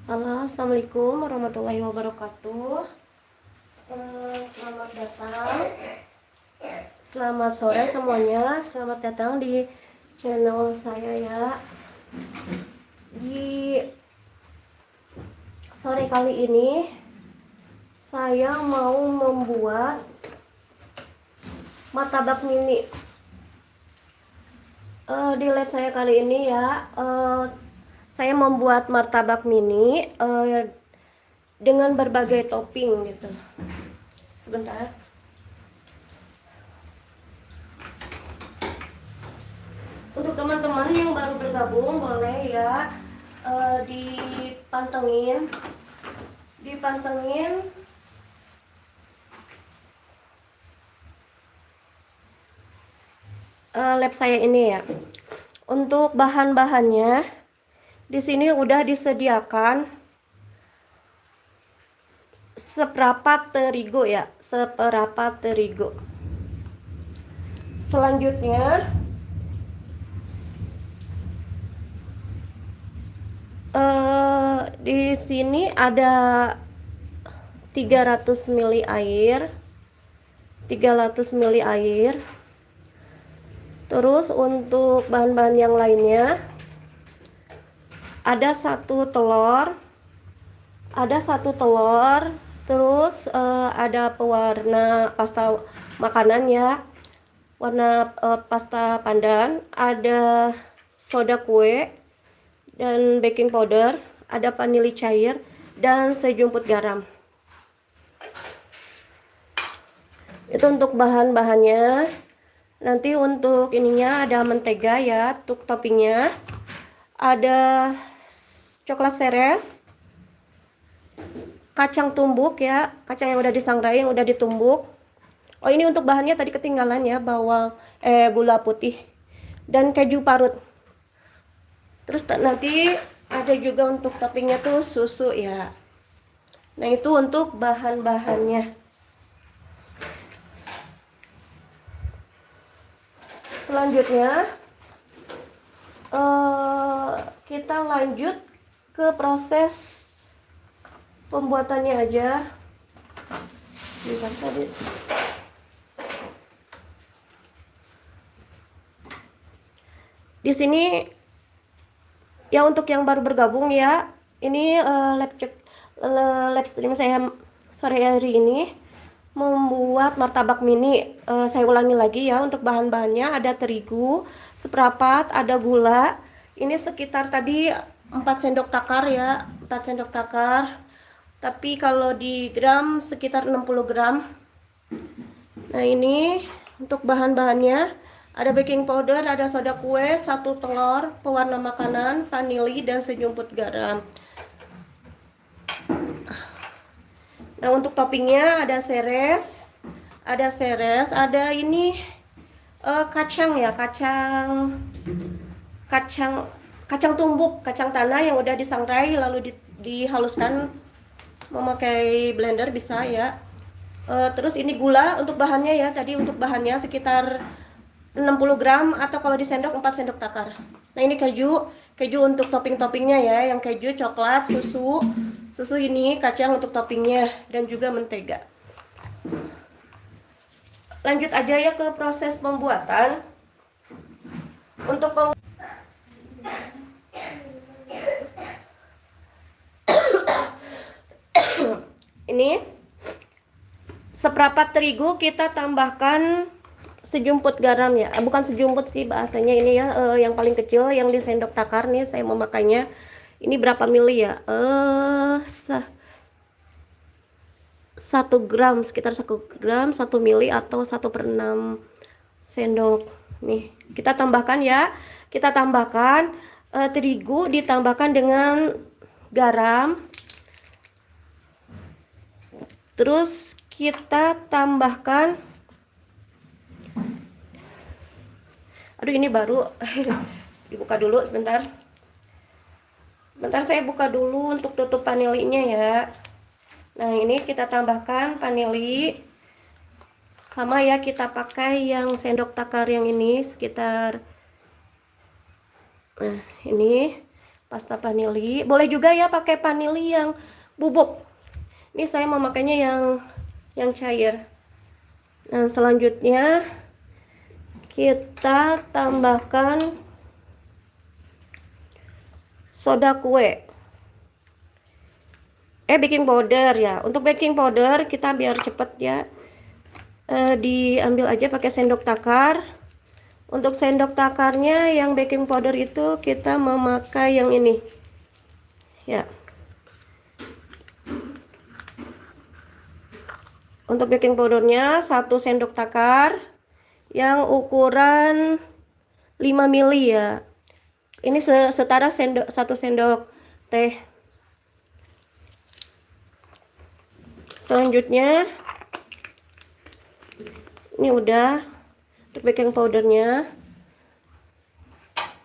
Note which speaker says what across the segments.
Speaker 1: Halo, assalamualaikum warahmatullahi wabarakatuh. Selamat datang, selamat sore semuanya. Selamat datang di channel saya ya. Di sore kali ini saya mau membuat martabak mini. Di live saya kali ini ya, saya membuat martabak mini dengan berbagai topping gitu. Sebentar. Untuk teman-teman yang baru bergabung boleh ya dipantengin lab saya ini ya. Untuk bahan-bahannya di sini udah disediakan seperempat terigu ya, seperempat terigu. Selanjutnya di sini ada 300 ml air. 300 ml air. Terus untuk bahan-bahan yang lainnya ada satu telur, terus ada pewarna pasta makanan ya, warna pasta pandan, ada soda kue dan baking powder, ada vanili cair dan sejumput garam. Itu untuk bahan-bahannya. Nanti untuk ininya ada mentega ya, untuk toppingnya ada coklat seres, kacang tumbuk ya, kacang yang udah disangrai, yang udah ditumbuk. Oh, ini untuk bahannya tadi ketinggalan ya, bawang gula putih dan keju parut. Terus nanti ada juga untuk toppingnya tuh susu ya. Nah, itu untuk bahan-bahannya. Selanjutnya kita lanjut ke proses pembuatannya aja. Bentar tadi. Di sini ya, untuk yang baru bergabung ya, ini live stream saya sore hari ini membuat martabak mini. Saya ulangi lagi ya, untuk bahan-bahannya ada terigu seperempat, ada gula ini sekitar tadi 4 sendok takar ya, 4 sendok takar, tapi kalau di gram sekitar 60 gram. Nah, ini untuk bahan-bahannya ada baking powder, ada soda kue, satu telur, pewarna makanan, vanili dan sejumput garam. Nah, untuk toppingnya ada seres, ada ini kacang ya, kacang tumbuk, kacang tanah yang udah disangrai lalu dihaluskan memakai blender bisa ya. Terus ini gula untuk bahannya ya, tadi untuk bahannya sekitar 60 gram atau kalau di sendok 4 sendok takar. Nah, ini keju untuk topping-toppingnya ya, yang keju, coklat, susu ini kacang untuk toppingnya dan juga mentega. Lanjut aja ya ke proses pembuatan. Untuk ini seperempat terigu kita tambahkan sejumput garam ya, bukan sejumput sih bahasanya ini ya, yang paling kecil yang di sendok takar nih saya memakainya. Ini berapa mili ya, 1 gram, sekitar 1 gram 1 mili atau 1/6 sendok nih kita tambahkan ya. Kita tambahkan terigu, ditambahkan dengan garam, terus kita tambahkan, aduh ini baru dibuka dulu sebentar, saya buka dulu untuk tutup vanilinya ya. Nah, ini kita tambahkan vanili sama ya, kita pakai yang sendok takar yang ini sekitar, nah ini pasta vanili. Boleh juga ya pakai vanili yang bubuk. Ini saya memakainya yang cair. Nah, selanjutnya kita tambahkan soda kue. Baking powder ya. Untuk baking powder kita biar cepet ya, diambil aja pakai sendok takar. Untuk sendok takarnya yang baking powder itu kita memakai yang ini ya. Untuk baking powdernya 1 sendok takar yang ukuran 5 mili ya. Ini setara 1 sendok teh. Selanjutnya ini udah untuk baking powdernya.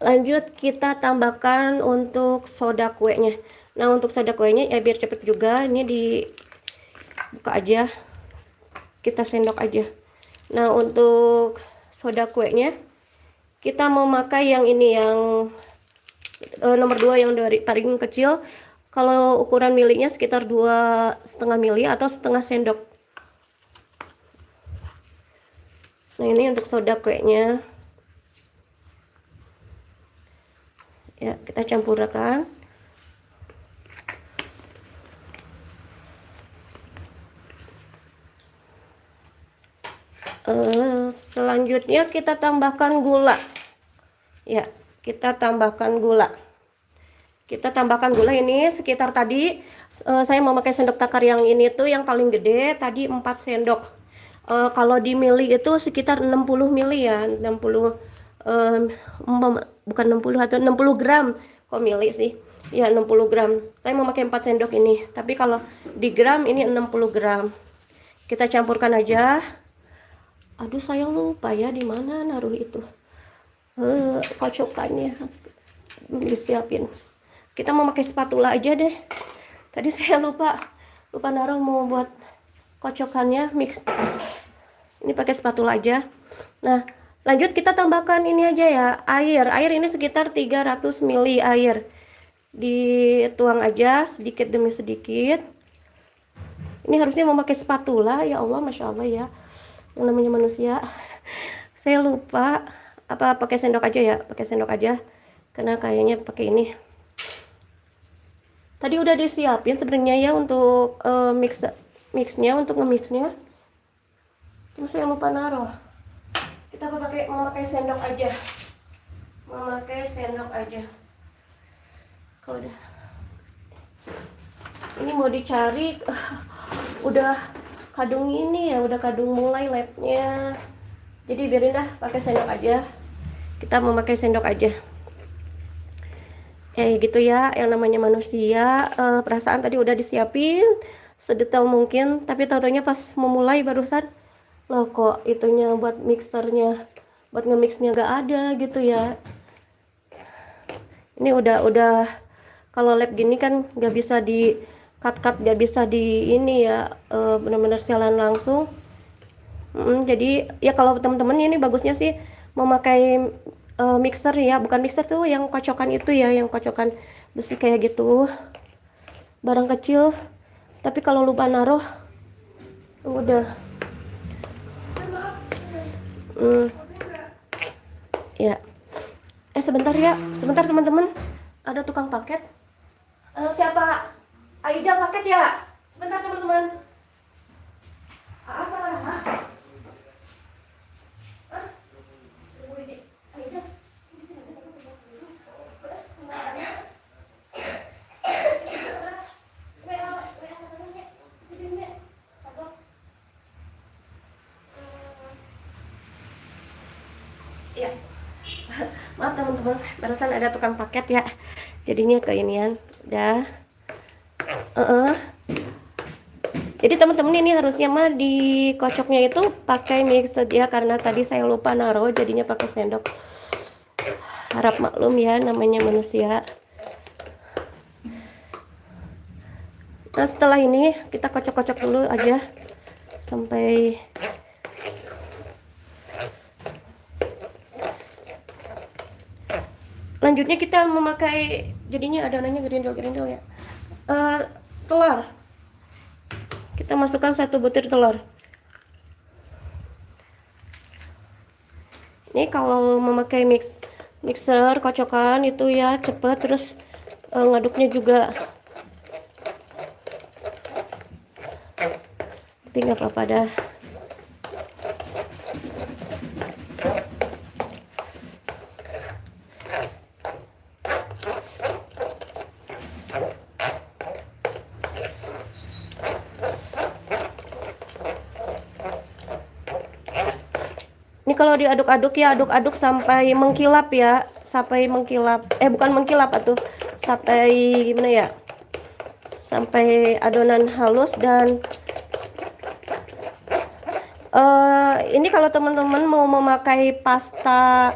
Speaker 1: Lanjut kita tambahkan untuk soda kuenya. Nah, untuk soda kuenya ya biar cepet juga, ini dibuka aja, kita sendok aja. Nah, untuk soda kuenya kita memakai yang ini, yang nomor 2 yang dari paling kecil. Kalau ukuran milinya sekitar 2,5 mili atau setengah sendok. Nah, ini untuk soda kuenya ya, kita campurkan. Selanjutnya kita tambahkan gula ya, kita tambahkan gula. Kita tambahkan gula ini sekitar tadi saya memakai sendok takar yang ini tuh yang paling gede tadi 4 sendok. Kalau di mili itu sekitar 60 mili ya, 60 bukan 60 atau 60 gram kok mili sih ya, 60 gram. Saya memakai 4 sendok ini, tapi kalau di gram ini 60 gram. Kita campurkan aja. Aduh, saya lupa ya di mana naruh itu kocokannya, belum disiapin. Kita mau pakai spatula aja deh, tadi saya lupa naruh mau buat kocokannya mix. Ini pakai spatula aja. Nah, lanjut kita tambahkan ini aja ya, air ini sekitar 300 mili air. Dituang aja sedikit demi sedikit. Ini harusnya memakai spatula, ya Allah, masya Allah ya, yang namanya manusia. Saya lupa, apa pakai sendok aja ya, pakai sendok aja karena kayaknya pakai ini. Tadi udah disiapin sebenarnya ya untuk mixnya, untuk nge-mixnya. Terus saya lupa naruh. Kita memakai sendok aja. Memakai sendok aja. Kalau udah ini mau dicari, udah kadung ini ya, udah kadung mulai labnya. Jadi biarin dah, pakai sendok aja. Kita memakai sendok aja. Gitu ya, yang namanya manusia, perasaan tadi udah disiapin sedetail mungkin, tapi tahu-taunya pas memulai barusan, loh kok itunya buat mixernya, buat nge-mixnya gak ada gitu ya. Ini udah kalau lab gini kan gak bisa di cut, gak bisa di ini ya, bener-bener sialan langsung. Jadi ya kalau teman-teman ini bagusnya sih memakai mixer ya, bukan mixer tuh yang kocokan itu ya, yang kocokan besi kayak gitu, barang kecil. Tapi kalau lupa naruh udah ya. Sebentar ya, sebentar teman-teman, ada tukang paket. Siapa? Aijal paket ya? Sebentar teman-teman. Salah. Ya, maaf teman-teman, barusan ada tukang paket ya, jadinya keinian udah. Jadi teman-teman ini harusnya mah di kocoknya itu pakai mixer ya, karena tadi saya lupa naruh jadinya pakai sendok. Harap maklum ya, namanya manusia. Nah, setelah ini kita kocok-kocok dulu aja sampai Lanjutnya kita memakai, jadinya adonannya gerindol ya. Telur. Kita masukkan 1 butir telur. Ini kalau memakai mixer kocokan itu ya cepet, terus ngaduknya juga. Tapi nggak apa-apa dah. Ini kalau diaduk-aduk ya, aduk-aduk sampai mengkilap ya, sampai mengkilap. Bukan mengkilap atuh, sampai gimana ya? Sampai adonan halus. Dan ini kalau teman-teman mau memakai pasta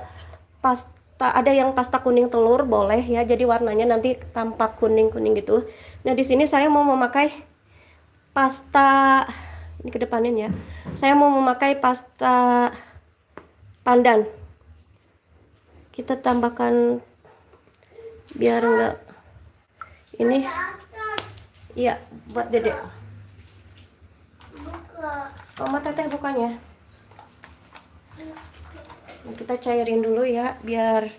Speaker 1: ada yang pasta kuning telur boleh ya, jadi warnanya nanti tampak kuning-kuning gitu. Nah, di sini saya mau memakai pasta, ini kedepanin ya. Saya mau memakai pasta pandan. Kita tambahkan biar enggak ini iya buat dedek. Mama teteh bukannya. Kita cairin dulu ya biar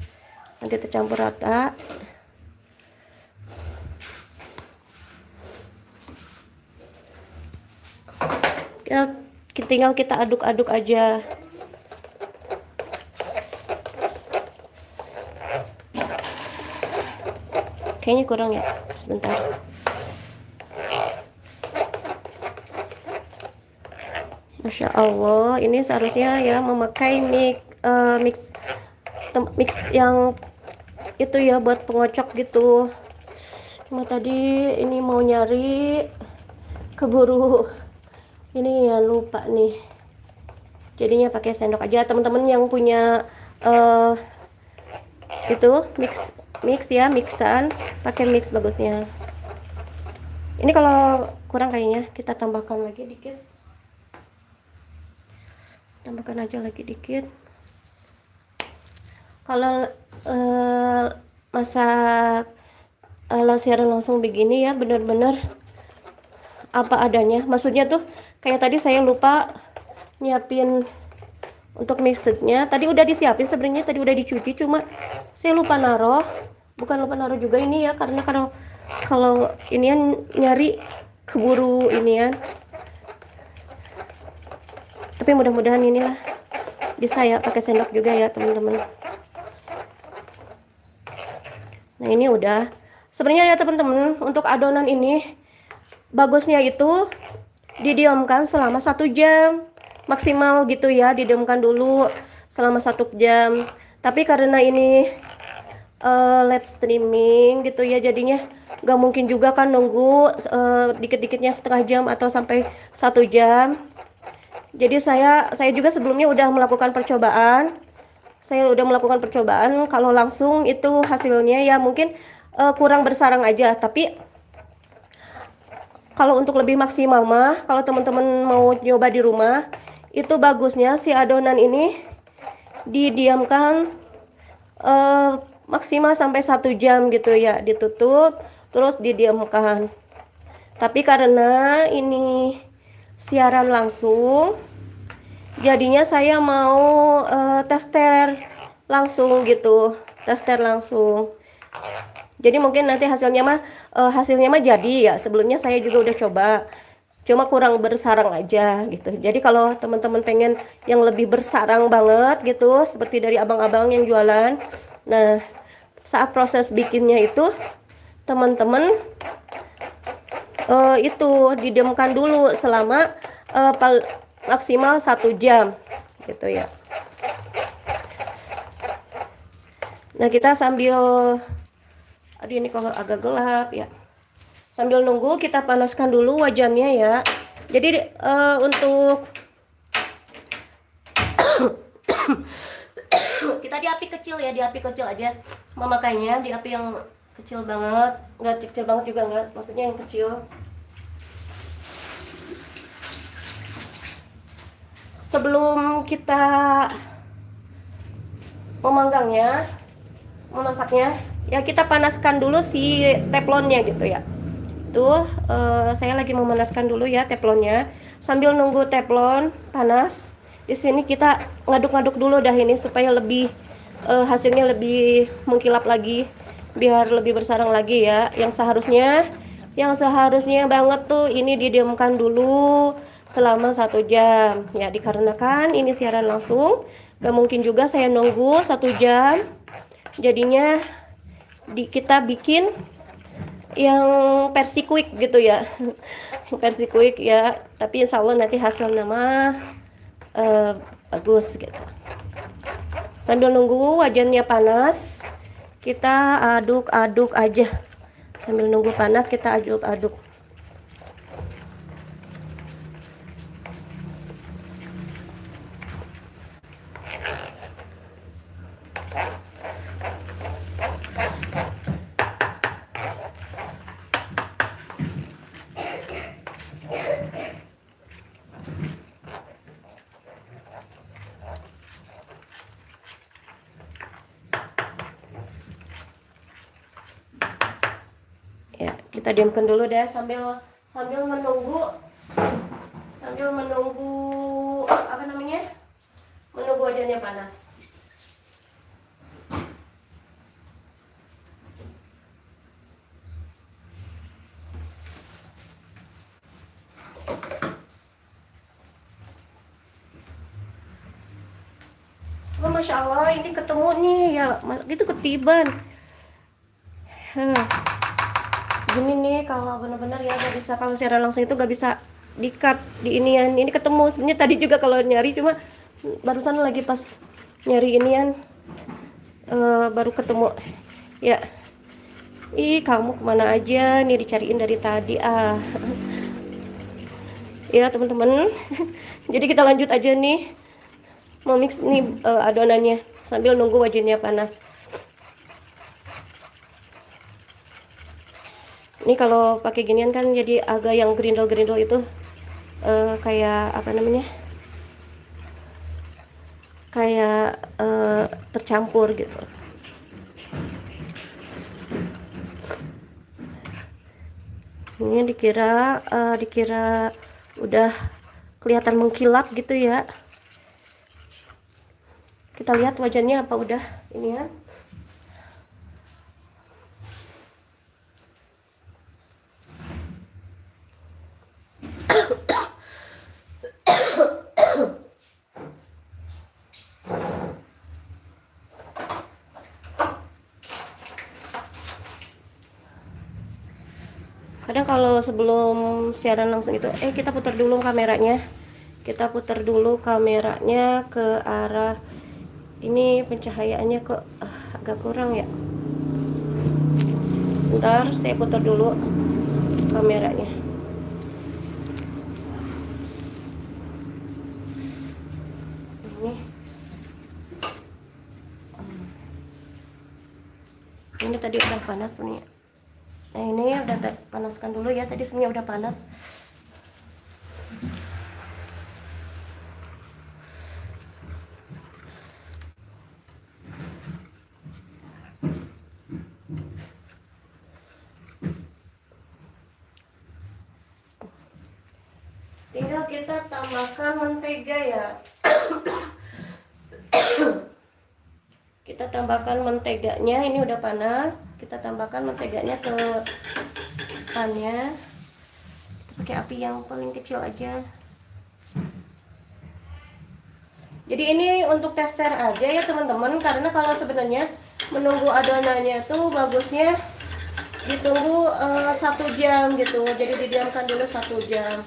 Speaker 1: nanti tercampur rata. Tinggal kita aduk-aduk aja. Kayaknya kurang ya, sebentar. Masya Allah, ini seharusnya ya memakai mix yang itu ya, buat pengocok gitu. Cuma tadi ini mau nyari, keburu ini ya, lupa nih. Jadinya pakai sendok aja. Teman-teman yang punya itu mix ya, mixan, pakai mix bagusnya. Ini kalau kurang kayaknya kita tambahkan lagi dikit. Tambahkan aja lagi dikit. Kalau masak siaran langsung begini ya, bener-bener apa adanya. Maksudnya tuh kayak tadi saya lupa nyiapin untuk mixednya. Tadi udah disiapin sebenarnya, tadi udah dicuci, cuma saya lupa naruh. Bukan lupa naruh juga ini ya, karena kalau inian nyari keburu inian. Tapi mudah-mudahan inilah bisa ya, pakai sendok juga ya teman-teman. Nah, ini udah. Sebenarnya ya teman-teman, untuk adonan ini bagusnya itu didiamkan selama 1 jam maksimal gitu ya, didiamkan dulu selama 1 jam. Tapi karena ini live streaming gitu ya, jadinya gak mungkin juga kan nunggu dikit-dikitnya setengah jam atau sampai 1 jam. Jadi saya juga sebelumnya udah melakukan percobaan. Kalau langsung itu hasilnya ya mungkin kurang bersarang aja. Tapi kalau untuk lebih maksimal mah, kalau teman-teman mau nyoba di rumah, itu bagusnya si adonan ini didiamkan maksimal sampai 1 jam gitu ya, ditutup terus didiamkan. Tapi karena ini siaran langsung, jadinya saya mau tester langsung gitu, jadi mungkin nanti hasilnya mah jadi ya. Sebelumnya saya juga udah coba, cuma kurang bersarang aja gitu. Jadi kalau teman-teman pengen yang lebih bersarang banget gitu, seperti dari abang-abang yang jualan, nah saat proses bikinnya itu teman-teman itu didiamkan dulu selama maksimal 1 jam gitu ya. Nah, kita sambil, aduh ini kalau agak gelap ya, sambil nunggu kita panaskan dulu wajannya ya. Jadi untuk kita di api kecil ya, di api kecil aja memakainya, di api yang kecil banget, nggak kecil banget juga nggak, maksudnya yang kecil. Sebelum kita memanggangnya, memasaknya. Ya kita panaskan dulu si teflonnya gitu ya. Tuh saya lagi memanaskan dulu ya teflonnya. Sambil nunggu teflon panas, di sini kita ngaduk-ngaduk dulu dah ini supaya lebih hasilnya lebih mengkilap lagi, biar lebih bersarang lagi ya. Yang seharusnya banget tuh ini didiamkan dulu selama 1 jam ya, dikarenakan ini siaran langsung, gak mungkin juga saya nunggu 1 jam. Jadinya kita bikin yang versi quick gitu ya. Versi quick ya, tapi insya Allah nanti hasil nama bagus gitu. Sambil nunggu wajannya panas, kita aduk-aduk aja. Sambil nunggu panas kita aduk-aduk. Ya, kita diamkan dulu deh sambil menunggu apa namanya? Menunggu wajannya panas. Oh, Masya Allah, ini ketemu nih ya, gitu ketiban. Gini nih, kalau benar-benar ya gak bisa, kalau siaran langsung itu gak bisa di-cut di inian. Ini ketemu sebenarnya tadi juga kalau nyari, cuma barusan lagi pas nyari inian baru ketemu ya. Ih, kamu kemana aja nih, dicariin dari tadi ya teman-teman. Jadi kita lanjut aja nih mau mix nih adonannya sambil nunggu wajannya panas. Ini kalau pakai ginian kan jadi agak yang gerindel-gerindel itu kayak apa namanya? Kayak tercampur gitu. Ini dikira udah kelihatan mengkilap gitu ya. Kita lihat wajannya apa udah ini ya. Kadang kalau sebelum siaran langsung itu kita putar dulu kameranya. Kita putar dulu kameranya ke arah ini, pencahayaannya kok agak kurang ya. Sebentar, saya putar dulu kameranya. Ini tadi udah panas nih. Nah, ini udah panaskan dulu ya, tadi semuanya udah panas. Tinggal kita tambahkan mentega ya. Kita tambahkan menteganya, ini udah panas. Kita tambahkan menteganya ke pannya. Kita pakai api yang paling kecil aja. Jadi ini untuk tester aja ya teman-teman, karena kalau sebenarnya menunggu adonannya tuh bagusnya ditunggu 1 jam gitu. Jadi didiamkan dulu 1 jam.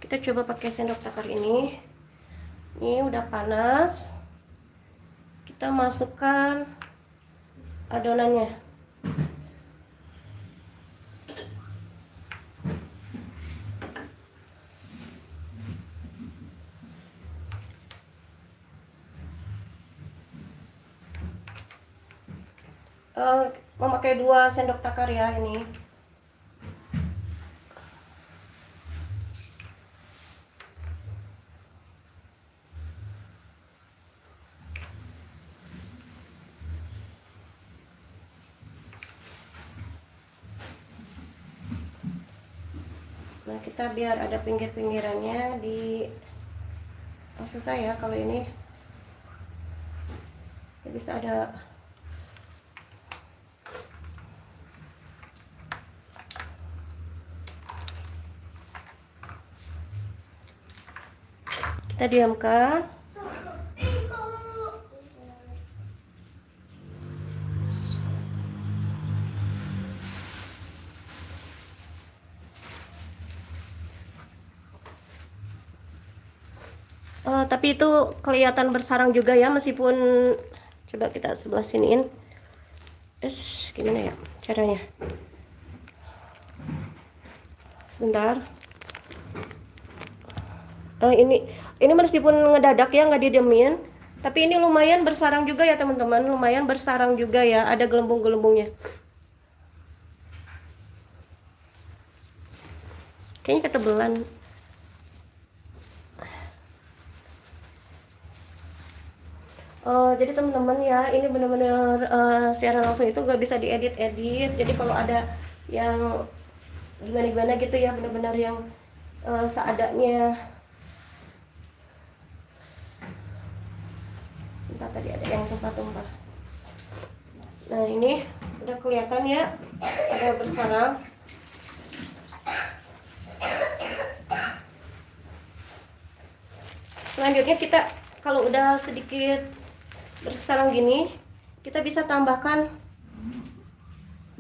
Speaker 1: Kita coba pakai sendok takar ini. Ini udah panas. Kita masukkan adonannya. Memakai 2 sendok takar ya ini. Nah, kita biar ada pinggir-pinggirannya di susah ya kalau ini ya, bisa ada kita diamkan. Tapi itu kelihatan bersarang juga ya, meskipun coba kita sebelah siniin. Gimana ya caranya? Sebentar. Ini meskipun ngedadak ya, nggak didiemin, tapi ini lumayan bersarang juga ya teman-teman, lumayan bersarang juga ya, ada gelembung-gelembungnya. Kayaknya ketebelan. Jadi teman-teman ya, ini benar-benar siaran langsung itu gak bisa diedit-edit. Jadi kalau ada yang gimana-gimana gitu ya, benar-benar yang seadanya. Entah tadi ada yang tumpah-tumpah. Nah ini udah kelihatan ya, ada bersarang. Selanjutnya kita kalau udah sedikit bersarang gini, kita bisa tambahkan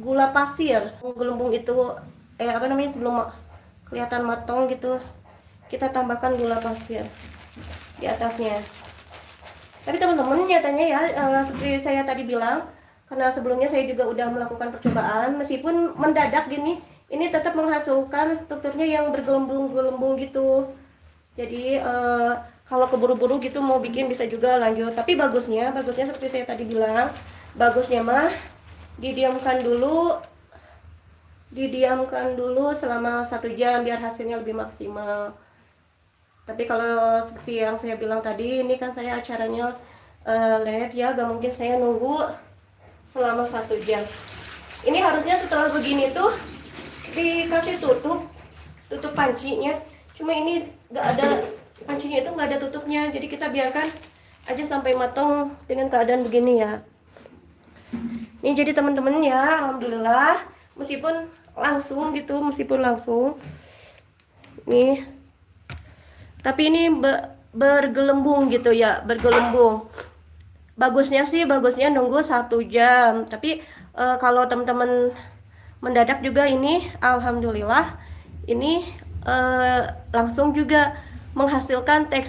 Speaker 1: gula pasir. Gelembung itu apa namanya, sebelum kelihatan matang gitu, kita tambahkan gula pasir di atasnya. Tapi teman-teman nyatanya ya, seperti saya tadi bilang, karena sebelumnya saya juga udah melakukan percobaan, meskipun mendadak gini, ini tetap menghasilkan strukturnya yang bergelembung-gelembung gitu. Jadi kalau keburu-buru gitu mau bikin bisa juga lanjut. Tapi bagusnya seperti saya tadi bilang, bagusnya mah didiamkan dulu selama 1 jam biar hasilnya lebih maksimal. Tapi kalau seperti yang saya bilang tadi, ini kan saya acaranya lab ya, gak mungkin saya nunggu selama 1 jam. Ini harusnya setelah begini tuh dikasih tutup pancinya, cuma ini gak ada pancinya, itu gak ada tutupnya. Jadi kita biarkan aja sampai matang dengan keadaan begini ya. Ini jadi teman-teman ya, alhamdulillah, meskipun langsung nih, tapi ini bergelembung gitu ya, bergelembung. Bagusnya nunggu 1 jam. Tapi kalau teman-teman mendadak juga ini, alhamdulillah ini langsung juga menghasilkan tekstur